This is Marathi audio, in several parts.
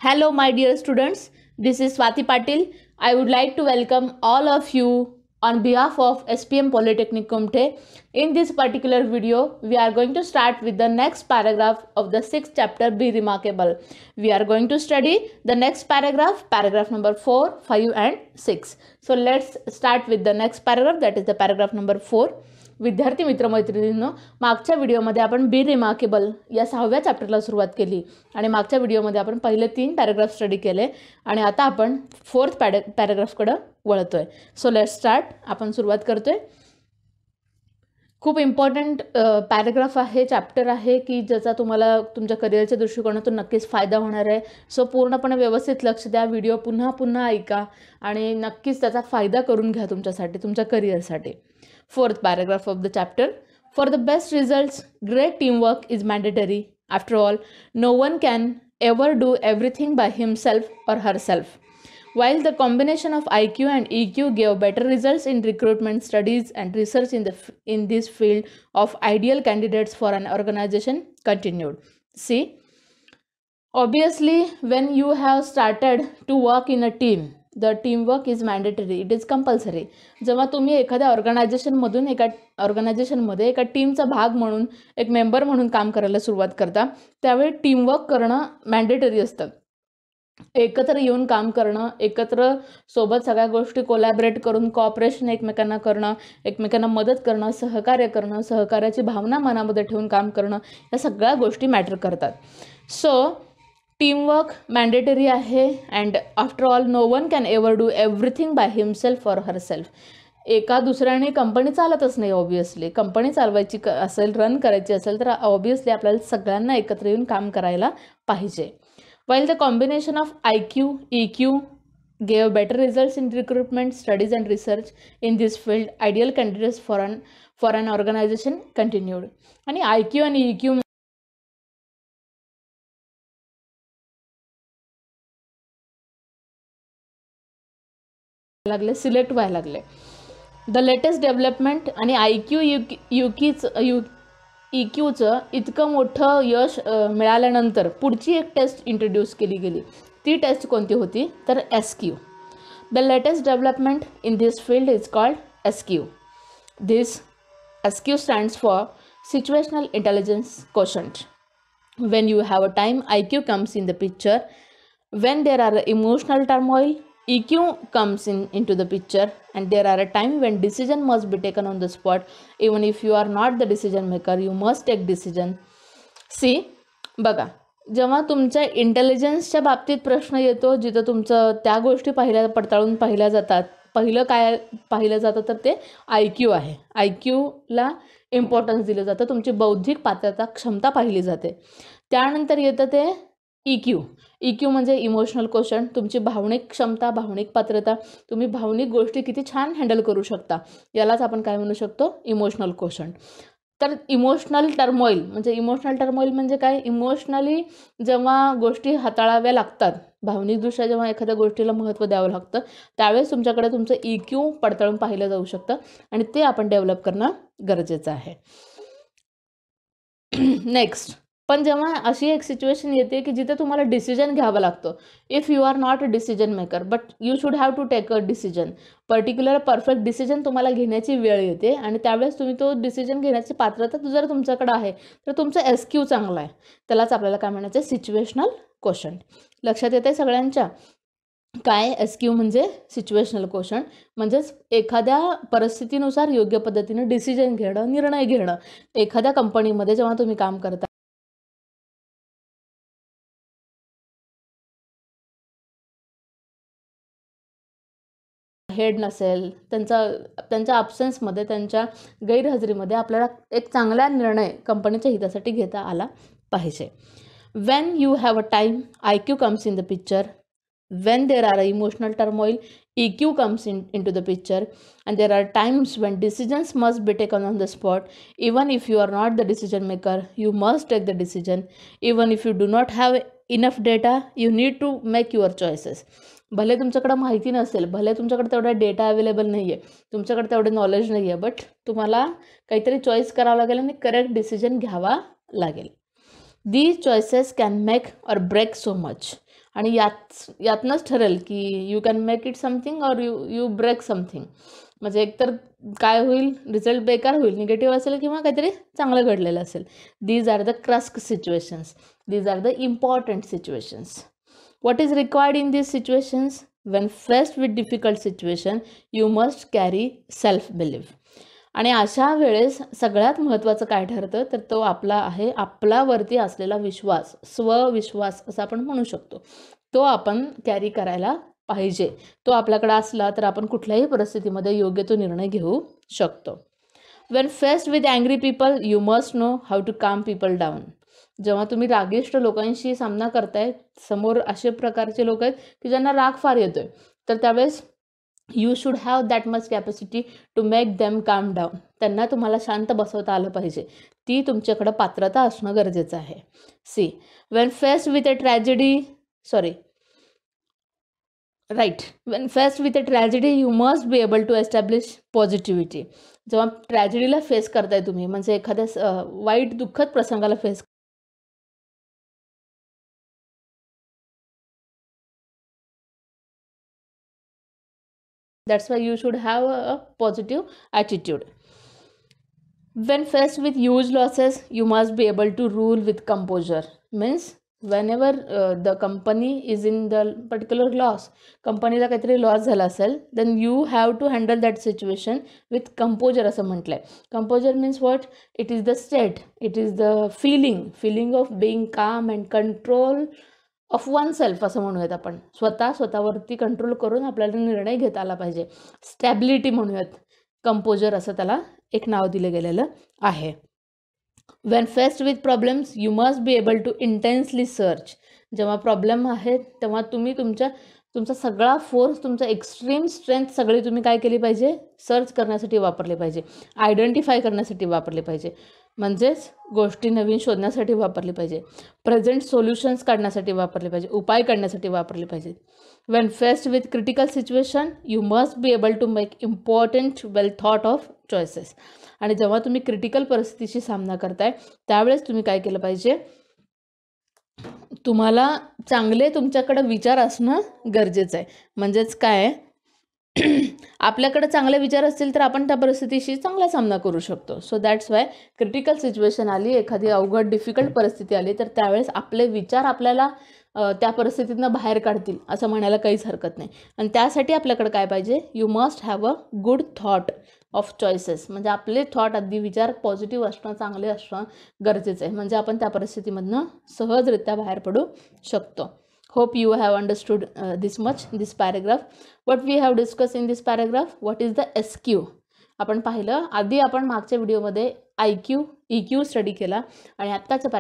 Hello, my dear students. This is Swati Patil. I would like to welcome all of you on behalf of SPM Polytechnic Kumte. In this particular video, we are going to start with the next paragraph of the 6th chapter, Be Remarkable. We are going to study the next paragraph number 4, 5 and 6. So let's start with the next paragraph, that is the paragraph number 4. विद्यार्थी मित्रमैत्रिणींनो, मागच्या व्हिडिओमध्ये आपण बी रिमार्केबल या 6व्या चॅप्टरला सुरुवात केली आणि मागच्या व्हिडिओमध्ये आपण पहिले 3 पॅराग्राफ स्टडी केले आणि आता आपण 4th पॅराग्राफकडे वळतोय. So let's start. आपण सुरुवात करतोय. खूप इम्पॉर्टंट पॅराग्राफ आहे, चॅप्टर आहे की ज्याचा तुम्हाला तुमच्या करिअरच्या दृष्टिकोनातून नक्कीच फायदा होणार आहे. सो पूर्णपणे व्यवस्थित लक्ष द्या, व्हिडिओ पुन्हा पुन्हा ऐका आणि नक्कीच त्याचा फायदा करून घ्या तुमच्यासाठी, तुमच्या करिअरसाठी. 4th paragraph of the chapter. For the best results, great teamwork is mandatory. After all, no one can ever do everything by himself or herself. While the combination of IQ and EQ gave better results in recruitment studies and research in this field of ideal candidates for an organization continued. See, obviously, when you have started to work in a team, the teamwork is mandatory, it is compulsory. जेव्हा तुम्ही एखाद्या ऑर्गनायझेशनमधून ऑर्गनायझेशनमध्ये एका टीमचा भाग म्हणून, एक मेंबर म्हणून काम करायला सुरुवात करता, त्यावेळी टीमवर्क करणं मॅन्डेटरी असतं. एकत्र येऊन काम करणं, एकत्र सोबत सगळ्या गोष्टी कोलॅबरेट करून कॉपरेशन एकमेकांना करणं, एकमेकांना मदत करणं, सहकार्य करणं, सहकार्याची भावना मनामध्ये ठेवून काम करणं, या सगळ्या गोष्टी मॅटर करतात. सो टीमवर्क मॅन्डेटरी आहे. And after all know one can ever do everything by himself or herself. एका दुसऱ्याने कंपनी चालतच नाही. ऑब्वियसली कंपनी चालवायची असेल, रन करायची असेल तर ऑब्वियसली आपल्याला सगळ्यांना एकत्र येऊन काम करायला पाहिजे. While the combination of IQ, EQ gave better results in recruitment studies and research in this field, ideal candidates for an organization continued. आणि IQ आणि EQ लागले, सिलेक्ट व्हायला लागले. द लेटेस्ट डेव्हलपमेंट आणि IQ EQचं इतकं मोठं यश मिळाल्यानंतर पुढची एक टेस्ट इंट्रोड्यूस केली गेली. ती टेस्ट कोणती होती तर SQ. The latest development in this field is called SQ. This SQ stands for Situational Intelligence Quotient. When you have a time, IQ comes in the picture. When there are emotional turmoil, EQ comes into the picture, and there are a time when decision must be taken on the spot. Even if you are not the decision maker, you must take decision. See, बघा, जेव्हा तुमच्या इंटेलिजन्सच्या बाबतीत प्रश्न येतो, जिथं तुमचं त्या गोष्टी पडताळून पाहिल्या जातात, पहिलं काय पाहिलं जातं तर ते IQ आहे. IQला इम्पॉर्टन्स दिलं जातं, तुमची बौद्धिक पात्रता, क्षमता पाहिली जाते. त्यानंतर येतं ते EQ म्हणजे इमोशनल क्वोशंट, तुमची भावनिक क्षमता, भावनिक पात्रता, तुम्ही भावनिक गोष्टी किती छान हँडल करू शकता, यालाच आपण काय म्हणू शकतो, इमोशनल क्वोशंट. तर इमोशनल टर्मोईल म्हणजे काय, इमोशनली जेव्हा गोष्टी हाताळाव्या लागतात, भावनिकदृष्ट्या जेव्हा एखाद्या गोष्टीला महत्त्व द्यावं लागतं, त्यावेळेस तुमच्याकडे तुमचं EQ पडताळून पाहिलं जाऊ शकतं आणि ते आपण डेव्हलप करणं गरजेचं आहे. नेक्स्ट, पण जेव्हा अशी एक सिच्युएशन येते की जिथे तुम्हाला डिसिजन घ्यावा लागतो, if you are not a decision maker but you should have to take a decision, particular perfect decision तुम्हाला घेण्याची वेळ येते आणि त्यावेळेस तुम्ही तो डिसिजन घेण्याची पात्रता जर तुमच्याकडे आहे तर तुमचं SQ चांगला आहे, त्यालाच आपल्याला काय म्हणायचं, सिच्युएशनल क्वोशंट. लक्षात येते सगळ्यांच्या? काय SQ म्हणजे सिच्युएशनल क्वोशंट, म्हणजेच एखाद्या परिस्थितीनुसार योग्य पद्धतीने डिसिजन घेणं, निर्णय घेणं. एखाद्या कंपनीमध्ये जेव्हा तुम्ही काम करता, हेड नसेल, त्यांच्या अब्सेन्समध्ये, त्यांच्या गैरहजेरीमध्ये आपल्याला एक चांगला निर्णय कंपनीच्या हितासाठी घेता आला पाहिजे. Wien you have a time, IQ comes in the picture. When there are emotional turmoil, EQ comes into the picture, and there are times when decisions must be taken on the spot. Even if you are not the decision maker, you must take the decision. Even if you do not have enough data, you need to make your choices. भले तुमच्याकडे माहिती नसेल, भले तुमच्याकडे तेवढा डेटा अवेलेबल नाही आहे, तुमच्याकडे तेवढे नॉलेज नाही आहे, बट तुम्हाला काहीतरी चॉईस करावं लागेल आणि करेक्ट डिसिजन घ्यावा लागेल. These choices can make or break so much. आणि यातनंच ठरेल की you can make it something और यू ब्रेक समथिंग. म्हणजे एकतर काय होईल, रिझल्ट बेकार होईल, निगेटिव्ह असेल किंवा काहीतरी चांगलं घडलेलं असेल. These are the crux situations, these are the important situations. What is required in these situations? When faced with difficult situation, you must carry self-belief. आणि अशा वेळेस सगळ्यात महत्त्वाचं काय ठरतं तर तो आपला आहे आपल्यावरती असलेला विश्वास, स्वविश्वास असं आपण म्हणू शकतो. तो आपण कॅरी करायला पाहिजे. तो आपल्याकडे असला तर आपण कुठल्याही परिस्थितीमध्ये योग्य तो निर्णय घेऊ शकतो. When faced with angry people, you must know how to calm people down. जेव्हा तुम्ही रागिष्ट लोकांशी सामना करताय, समोर असे प्रकारचे लोक आहेत की ज्यांना राग फार येतोय, तर त्यावेळेस you should have that much capacity to make them calm down. त्यांना तुम्हाला शांत बसवता आलं पाहिजे. ती तुमच्याकडं पात्रता असणं गरजेचं आहे. See, when faced with a tragedy when faced with a tragedy, you must be able to establish positivity. जेव्हा ट्रॅजेडीला फेस करताय तुम्ही, म्हणजे एखाद्या वाईट दुःखद प्रसंगाला face, that's why you should have a positive attitude. When faced with huge losses, you must be able to rule with composure. Means whenever the company is in the particular loss, कंपनीला काहीतरी लॉस झाला असेल, then you have to handle that situation with composure असं म्हटलंय. Composure means what? It is the state, it is the feeling of being calm and control of oneself असं म्हणूयात आपण. स्वतःवरती कंट्रोल करून आपल्याला निर्णय घेता आला पाहिजे. स्टॅबिलिटी म्हणूयात, कंपोजर असं त्याला एक नाव दिलं गेलेलं आहे. When faced with problems, you must be able to intensely search. जेव्हा प्रॉब्लेम आहेत तेव्हा तुम्ही तुमचा सगळा फोर्स, तुमचा एक्स्ट्रीम स्ट्रेंथ सगळी तुम्ही काय केली पाहिजे, सर्च करण्यासाठी वापरले पाहिजे, आयडेंटिफाय करण्यासाठी वापरले पाहिजे. म्हणजेच गोष्टी नवीन शोधण्यासाठी वापरली पाहिजे, प्रेझेंट सोल्युशन्स काढण्यासाठी वापरले पाहिजे, उपाय काढण्यासाठी वापरले पाहिजे. When faced with critical situation, you must be able to make important well thought of choices. आणि जेव्हा तुम्ही क्रिटिकल परिस्थितीशी सामना करताय त्यावेळेस तुम्ही काय केलं पाहिजे, तुम्हाला चांगले तुमच्याकडे विचार असणं गरजेचं आहे. म्हणजेच काय, आपल्याकडे चांगले विचार असतील तर आपण त्या परिस्थितीशी चांगला सामना करू शकतो. So that's why critical situation आली, एखादी अवघड डिफिकल्ट परिस्थिती आली तर त्यावेळेस आपले विचार आपल्याला त्या परिस्थितीतनं बाहेर काढतील असं म्हणायला काहीच हरकत नाही. आणि त्यासाठी आपल्याकडे काय पाहिजे, you must have a good thought of choices. म्हणजे आपले थॉट, अगदी विचार पॉझिटिव्ह असणं, चांगले असणं गरजेचं आहे. म्हणजे आपण त्या परिस्थितीमधनं सहजरित्या बाहेर पडू शकतो. Hope you have understood this much, this paragraph. What we have discussed in this paragraph, what is the SQ? आपण पाहिलं, आधी आपण मागच्या व्हिडिओमध्ये IQ, EQ स्टडी केला आणि आत्ताचं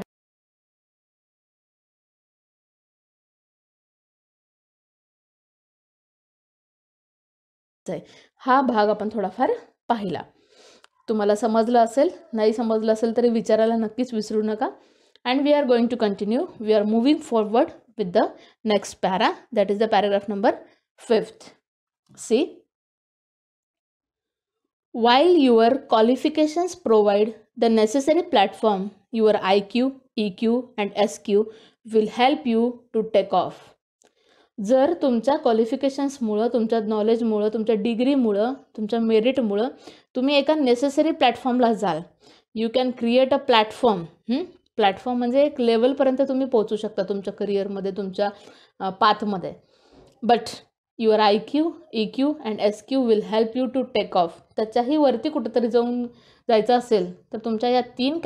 हा भाग आपण थोडाफार पाहिला. तुम्हाला समजलं असेल, नाही समजलं असेल तरी विचारायला नक्कीच विसरू नका. And we are going to continue. We are moving forward with the next para, that is the paragraph number 5th. See, while your qualifications provide the necessary platform, your IQ, EQ and SQ will help you to take off. जर तुमच्या क्वालिफिकेशन्समुळं, तुमच्या नॉलेजमुळं, तुमच्या डिग्रीमुळं, तुमच्या मेरिटमुळं तुम्ही एका नेसेसरी प्लॅटफॉर्मला जाल, you can create a platform. Platform म्हणजे एक लेवलपर्यंत तुम्ही पोहोचू शकता तुमच्या करिअरमध्ये, तुमच्या पाथमध्ये. But your IQ, EQ and SQ will help you to take off. त्याच्याही वरती कुठंतरी जायचं असेल तर तुमच्या या 3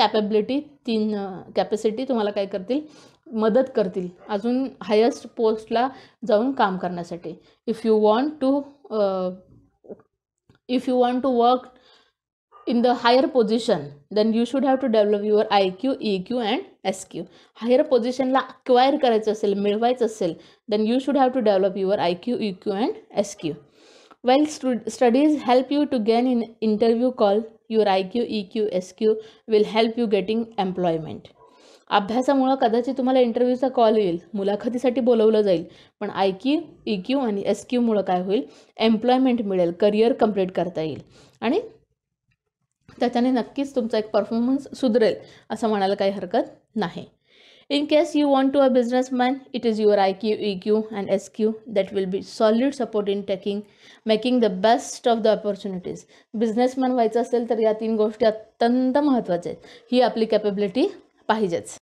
कॅपॅसिटी तुम्हाला काय करतील, मदत करतील अजून हायेस्ट पोस्टला जाऊन काम करण्यासाठी. If you want to work in the higher position, then you should have to develop your IQ, EQ and SQ. Higher position ला acquire करायचं असेल, मिळवायचं असेल, then you should have to develop your IQ, EQ and SQ. While studies help you to gain in interview call, your IQ, EQ, SQ will help you getting employment. अभ्यासामुळं कदाचित तुम्हाला इंटरव्ह्यूचा कॉल येईल, मुलाखतीसाठी बोलवलं जाईल, पण IQ, EQ आणि SQ मुळे काय होईल, एम्प्लॉयमेंट मिळेल, करिअर कंप्लीट करता येईल आणि त्याच्याने नक्कीच तुमचा एक परफॉर्मन्स सुधरेल असं म्हणायला काही हरकत नाही. In case you want to a businessman, it is your IQ, EQ and SQ that will be solid support in making the best of the opportunities. Businessman व्हायचं असेल तर या 3 गोष्टी अत्यंत महत्त्वाच्या आहेत. ही आपली कॅपेबिलिटी पाहिजेच.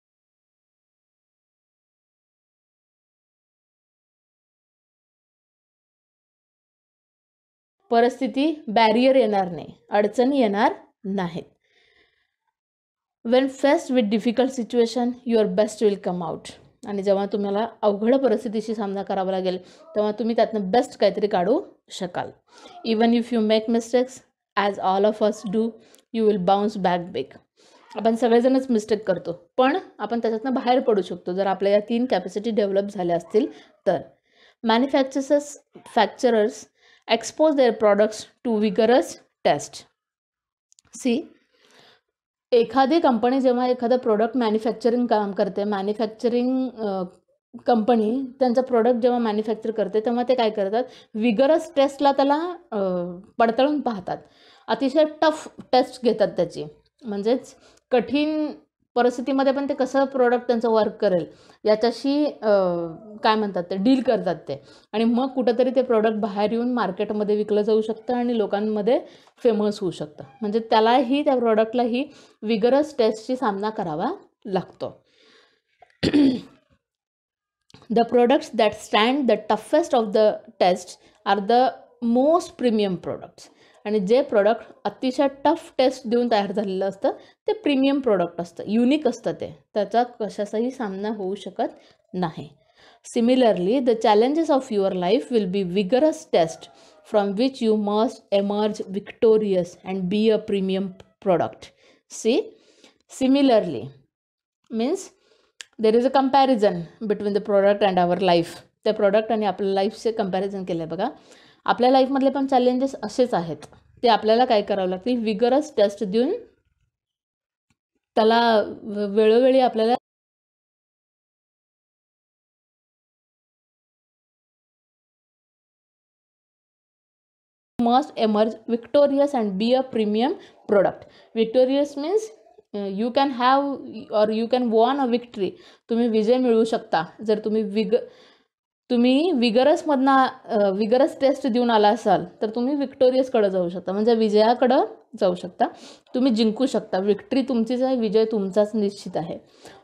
परिस्थिती बॅरियर येणार नाही, अडचणी येणार नाहीत. When faced with difficult situation, your best will come out. आणि जेव्हा तुम्हाला अवघड परिस्थितीशी सामना करावा लागेल तेव्हा तुम्ही त्यातनं बेस्ट काहीतरी काढू शकाल. Even if you make mistakes, as all of us do, you will bounce back big. आपण सगळेजणच मिस्टेक करतो, पण आपण त्याच्यातनं बाहेर पडू शकतो जर आपल्या या 3 कॅपॅसिटी डेव्हलप झाल्या असतील तर. Manufacturers expose their products to vigorous test. See, एखादी कंपनी जेव्हा एखादं प्रोडक्ट मॅन्युफॅक्चरिंग काम करते, कंपनी त्यांचं प्रोडक्ट जेव्हा मॅन्युफॅक्चर करते तेव्हा ते काय करतात, विगरस टेस्टला त्याला पडताळून पाहतात. अतिशय टफ टेस्ट घेतात त्याची, म्हणजेच कठीण परिस्थितीमध्ये पण ते कसं प्रोडक्ट त्यांचं वर्क करेल याच्याशी काय म्हणतात ते डील करतात ते. आणि मग कुठंतरी ते प्रोडक्ट बाहेर येऊन मार्केटमध्ये विकलं जाऊ शकतं आणि लोकांमध्ये फेमस होऊ शकतं. म्हणजे त्यालाही, त्या प्रोडक्टलाही विगरस टेस्टशी सामना करावा लागतो. The products that stand the toughest of the tests are the most premium products. आणि जे प्रोडक्ट अतिशय टफ टेस्ट देऊन तयार झालेलं असतं ते प्रीमियम प्रोडक्ट असतं, युनिक असतं ते, त्याचा कशाचाही सामना होऊ शकत नाही. Similarly, the challenges of your life will be vigorous test from which you must emerge victorious and be a premium product. See, similarly means there is a comparison between the product and our life. त्या प्रोडक्ट आणि आपल्या लाईफचे कंपॅरिझन केलं आहे बघा. आपल्या लाईफमधले पण चॅलेंजेस असेच आहेत, ते आपल्याला काय करावं लागतील, विगरस टेस्ट देऊन त्याला वेळोवेळी आपल्याला must emerge victorious and be a premium product. Victorious means you can have or you can won a victory. तुम्ही विजय मिळवू शकता जर तुम्ही विगरस टेस्ट देऊन आला असाल तर तुम्ही विक्टोरियसकडे जाऊ शकता, म्हणजे विजयाकडं जाऊ शकता, तुम्ही जिंकू शकता. विक्ट्री तुमचीच आहे, विजय तुमचाच निश्चित आहे.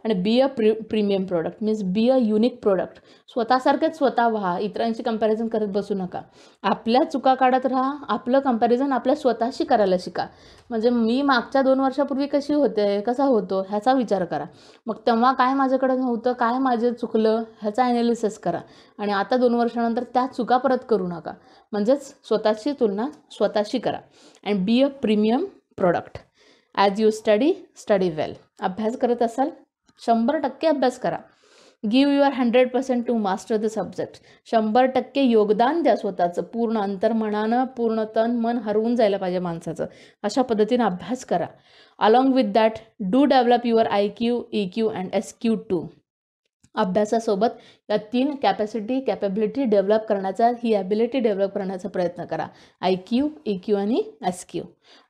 आणि be a premium product means be a unique product. स्वतःसारखेच स्वतः व्हा, इतरांशी कंपॅरिझन करत बसू नका. आपल्या चुका काढत राहा, आपलं कंपॅरिझन आपल्या स्वतःशी करायला शिका. म्हणजे मी मागच्या 2 वर्षापूर्वी कशी होते, कसा होतो ह्याचा विचार करा. मग तेव्हा काय माझ्याकडे नव्हतं, काय माझं चुकलं ह्याचा ॲनालिसिस करा. आणि आता 2 वर्षानंतर त्या चुका परत करू नका. म्हणजेच स्वतःची तुलना स्वतःशी करा. And be a premium product. As you study well. अभ्यास करत असाल 100% अभ्यास करा. Give your 100% to master the subject. 100% योगदान द्या स्वतःचं, पूर्ण अंतर्मनानं, पूर्ण तन मन हरवून जायला पाहिजे माणसाचं, अशा पद्धतीने अभ्यास करा. Along with that do develop your IQ, EQ and SQ too. अभ्यासासोबत या 3 कॅपॅबिलिटी डेव्हलप करण्याचा, ही ॲबिलिटी डेव्हलप करण्याचा प्रयत्न करा. IQ, EQ आणि SQ.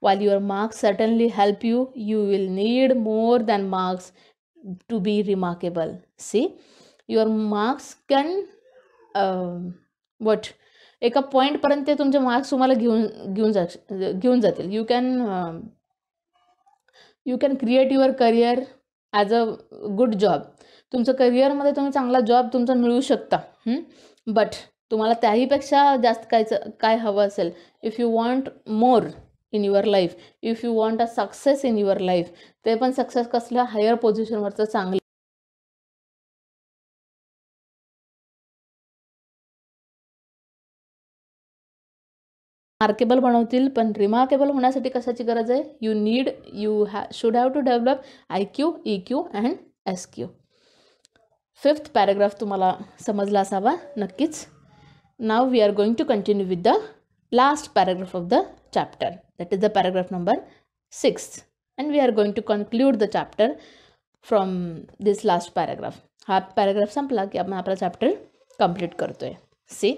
While your marks certainly help you, you will need more than marks to be remarkable. See, your marks can एका पॉईंटपर्यंत तुमचे मार्क्स तुम्हाला घेऊन जातील. You can create your career as a good job. तुमचं करिअरमध्ये तुम्ही चांगला जॉब तुमचा मिळवू शकता. बट तुम्हाला त्याहीपेक्षा जास्त काय हवं असेल, if you want more in your life, if you want a success in your life, ते पण सक्सेस कसल्या हायर पोझिशनवरचं चांगलं मार्केबल बनवतील. पण रिमार्केबल होण्यासाठी कशाची गरज आहे, you should have to develop IQ, EQ and SQ. 5th paragraph तुम्हाला समजला असावा नक्कीच. Now we are going to continue with the last paragraph of the chapter, that is the paragraph number 6th, and we are going to conclude the chapter from this last paragraph. हा पॅराग्राफ संपला की आपण आपला चॅप्टर कंप्लीट करतोय. See,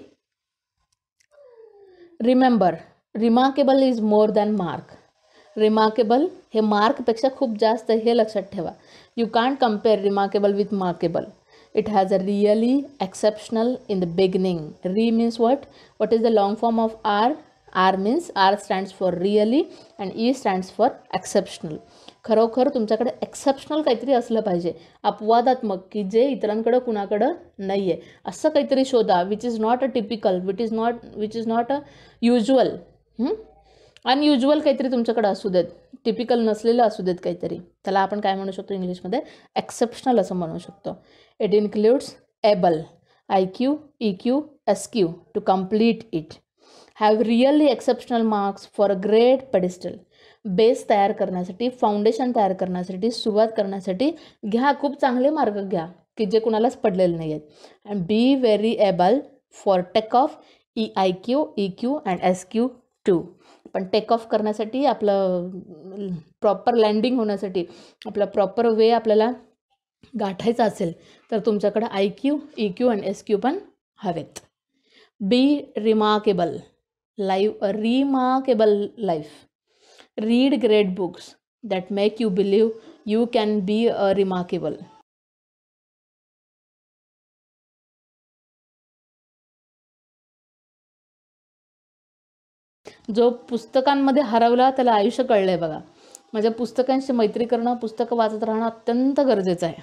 remember, remarkable is more than mark. Remarkable हे मार्कपेक्षा खूप जास्त आहे हे लक्षात ठेवा. You can't compare remarkable with markable. It has a really exceptional in the beginning. Re means what? What is the long form of R? R means R stands for really and E stands for exceptional. खरोखर तुमच्याकडे एक्सेप्शनल काहीतरी असलं पाहिजे, अपवादात्मक, की जे इतरांकडं कुणाकडं नाही आहे, असं काहीतरी शोधा. Which is not a typical, which is not a usual. Unusual काहीतरी तुमच्याकडे असू देत, टिपिकल नसलेलं असू देत काहीतरी. त्याला आपण काय म्हणू शकतो इंग्लिशमध्ये? एक्सेप्शनल असं म्हणू शकतो. It includes able, IQ, EQ, SQ to complete it. Have really exceptional marks for a great pedestal. Base तयार करण्यासाठी, फाउंडेशन तयार करण्यासाठी, सुरुवात करण्यासाठी घ्या, खूप चांगले मार्क घ्या की जे कुणालाच पडलेले नाही आहेत. And be very able for take off IQ, EQ and SQ too. पण टेक ऑफ करण्यासाठी, आपलं प्रॉपर लँडिंग होण्यासाठी, आपला प्रॉपर वे आपल्याला गाठायचा असेल तर तुमच्याकडे IQ, EQ आणि SQ पण हवेत. Be remarkable, live a remarkable life. Read great books that make you believe you can be a remarkable. जो पुस्तकांमध्ये हरवला त्याला आयुष्य कळलंय बघा. म्हणजे पुस्तकांशी मैत्री करणं, पुस्तकं वाचत राहणं अत्यंत गरजेचं आहे.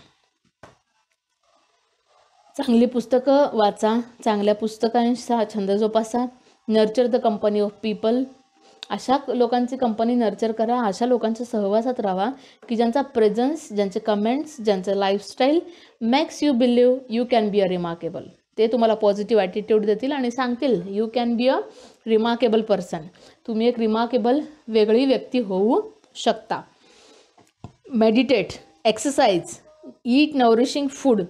चांगली पुस्तकं वाचा, चांगल्या पुस्तकांचा छंद जोपासा. Nurture the company of people. अशा लोकांची कंपनी नर्चर करा, अशा लोकांच्या सहवासात राहा की ज्यांचा प्रेझन्स, ज्यांचे कमेंट्स, ज्यांचं lifestyle makes you believe you can be a remarkable. ते तुम्हाला पॉझिटिव्ह ॲटिट्यूड देतील आणि सांगतील you can be a remarkable person. तुम्ही एक रिमार्केबल वेगळी व्यक्ती होऊ शकता. Meditate, exercise, eat nourishing food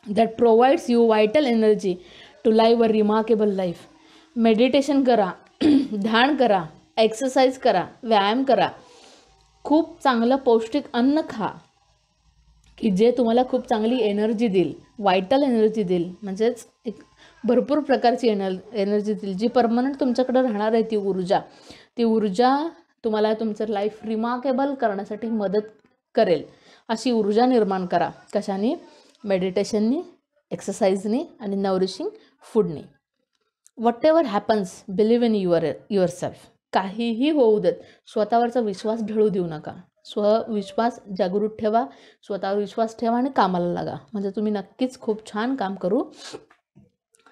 that provides you vital energy to live a remarkable life. Meditation करा, ध्यान करा, एक्सरसाइज करा, व्यायाम करा, खूप चांगलं पौष्टिक अन्न खा की जे तुम्हाला खूप चांगली एनर्जी देईल, व्हायटल एनर्जी देईल. म्हणजेच एक भरपूर प्रकारची एनर्जी देईल जी परमनंट तुमच्याकडे राहणार आहे. ती ऊर्जा तुम्हाला तुमचं लाईफ रिमार्केबल करण्यासाठी मदत करेल. अशी ऊर्जा निर्माण करा. कशाने? मेडिटेशननी, एक्सरसाइजनी आणि नरिशिंग फूडनी. Whatever happens, believe in yourself. काहीही होऊ देत, स्वतःवरचा विश्वास ढळू देऊ नका. स्वविश्वास जागृत ठेवा, स्वतःवर विश्वास ठेवा आणि कामाला लागा. म्हणजे तुम्ही नक्कीच खूप छान काम करू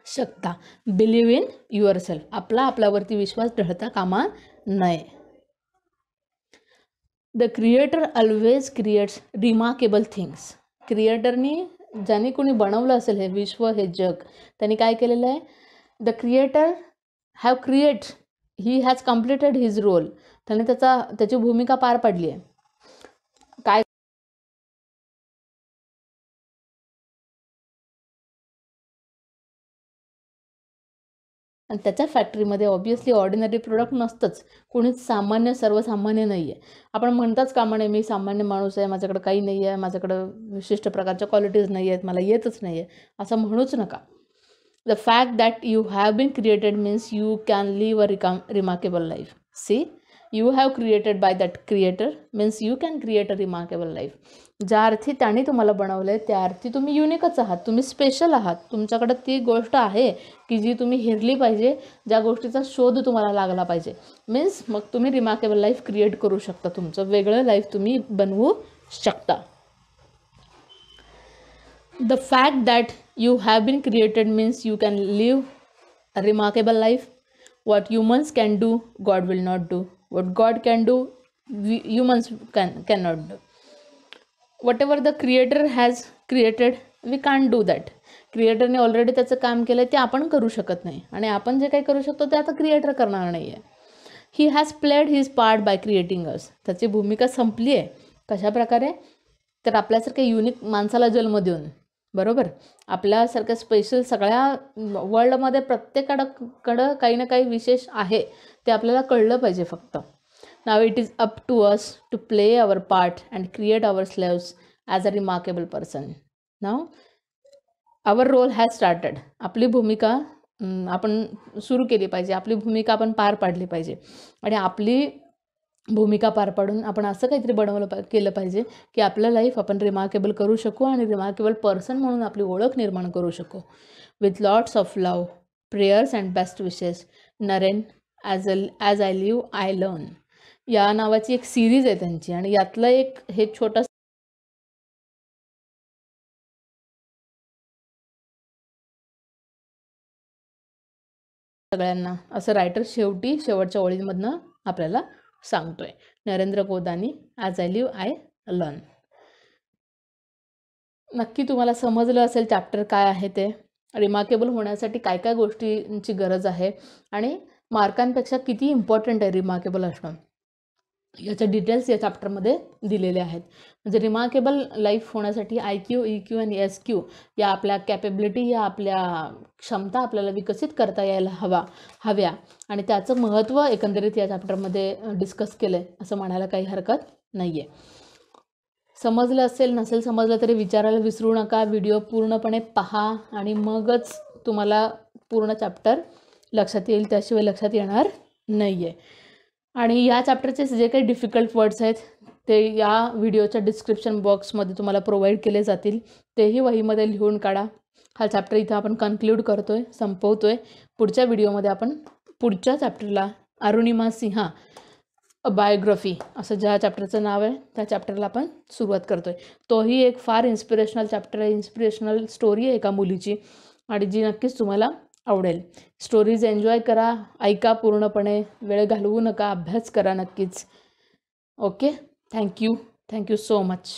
शकता. Believe in yourself. आपल्यावरती विश्वास ढळता कामा नये. The creator always creates remarkable things. क्रिएटरनी, ज्याने कोणी बनवलं असेल हे विश्व, हे जग, त्यांनी काय केलेलं आहे? The creator he has completed his role. त्याने त्याची भूमिका पार पाडली आहे. काय आणि त्याच्या फॅक्टरीमध्ये ऑब्व्हियसली ऑर्डिनरी प्रोडक्ट नसतंच. कोणीच सर्वसामान्य नाही आहे. आपण म्हणताच कामा नये मी सामान्य माणूस आहे, माझ्याकडं काही नाही आहे, माझ्याकडं विशिष्ट प्रकारच्या क्वालिटीज नाही आहेत, मला येतच नाही आहे, असं म्हणूच नका. The fact that you have been created means you can live a remarkable life. See, you have created by that creator means you can create a remarkable life. ज्या अर्थी त्याने तुम्हाला बनवलं आहे त्या अर्थी तुम्ही युनिकच आहात, तुम्ही स्पेशल आहात. तुमच्याकडे ती गोष्ट आहे की जी तुम्ही हेरली पाहिजे, ज्या गोष्टीचा शोध तुम्हाला लागला पाहिजे. मीन्स मग तुम्ही रिमार्केबल लाईफ क्रिएट करू शकता. तुमचं वेगळं लाईफ तुम्ही बनवू शकता. The fact that you have been created means you can live a remarkable life. What humans can do, God will not do. What God can do, humans cannot do. Whatever the creator has created, we can't do that. क्रिएटरने ऑलरेडी त्याचं काम केलं आहे ते आपण करू शकत नाही. आणि आपण जे काही करू शकतो ते आता क्रिएटर करणार नाही आहे. He has played his part by creating us. त्याची भूमिका संपली आहे. कशा प्रकारे? तर आपल्यासारख्या युनिक माणसाला जन्म देऊन. बरोबर? आपल्यासारख्या स्पेशल सगळ्या वर्ल्डमध्ये प्रत्येकाकडं काही ना काही विशेष आहे ते आपल्याला कळलं पाहिजे फक्त. Now it is up to us to play our part and create our selves as a remarkable person. Now our role has started. आपली भूमिका आपण सुरू केली पाहिजे, आपली भूमिका आपण पार पाडली पाहिजे. आणि आपली भूमिका पार पाडून आपण असं काहीतरी केलं पाहिजे की आपलं लाईफ आपण रिमार्केबल करू शकू आणि रिमार्केबल पर्सन म्हणून आपली ओळख निर्माण करू शकू. With lots of love, prayers and best wishes, Naren. As I live I learn या नावाची एक सिरीज आहे त्यांची, आणि यातलं एक हे छोटं सगळ्यांना असं रायटर शेवटच्या ओळींमधनं आपल्याला सांगतोय. Narendra Godani, as I live I learn. नक्की तुम्हाला समजलं असेल चॅप्टर काय आहे ते, रिमार्केबल होण्यासाठी काय काय गोष्टींची गरज आहे आणि मार्कांपेक्षा किती इम्पॉर्टंट आहे रिमार्केबल असणं, याच्या डिटेल्स या चॅप्टरमध्ये दिलेले आहेत. म्हणजे रिमार्केबल लाईफ होण्यासाठी IQ, EQ आणि SQ या आपल्या कॅपेबिलिटी, या आपल्या क्षमता आपल्याला विकसित करता यायला हव्या, आणि त्याचं महत्त्व एकंदरीत या चॅप्टरमध्ये डिस्कस केलं आहे असं म्हणायला काही हरकत नाही आहे. समजलं असेल, नसेल समजलं तरी विचारायला विसरू नका. व्हिडिओ पूर्णपणे पहा आणि मगच तुम्हाला पूर्ण चॅप्टर लक्षात येईल, त्याशिवाय लक्षात येणार नाही आहे. आणि या चॅप्टरचे जे काही डिफिकल्ट वर्ड्स आहेत ते या व्हिडिओच्या डिस्क्रिप्शन बॉक्समध्ये तुम्हाला प्रोव्हाइड केले जातील, तेही वहीमध्ये लिहून काढा. हा चॅप्टर इथं आपण कन्क्ल्यूड करतोय, संपवतोय. पुढच्या व्हिडिओमध्ये आपण पुढच्या चॅप्टरला अरुणिमा सिन्हा अ बायोग्राफी असं ज्या चॅप्टरचं नाव आहे त्या चॅप्टरला आपण सुरुवात करतोय. तोही एक फार इन्स्पिरेशनल चॅप्टर आहे, इन्स्पिरेशनल स्टोरी आहे एका मुलीची, आणि जी नक्कीच तुम्हाला आवडेल. स्टोरीज एन्जॉय करा, ऐका पूर्णपणे, वेळ घालवू नका, अभ्यास करा नक्कीच. Okay, thank you so much.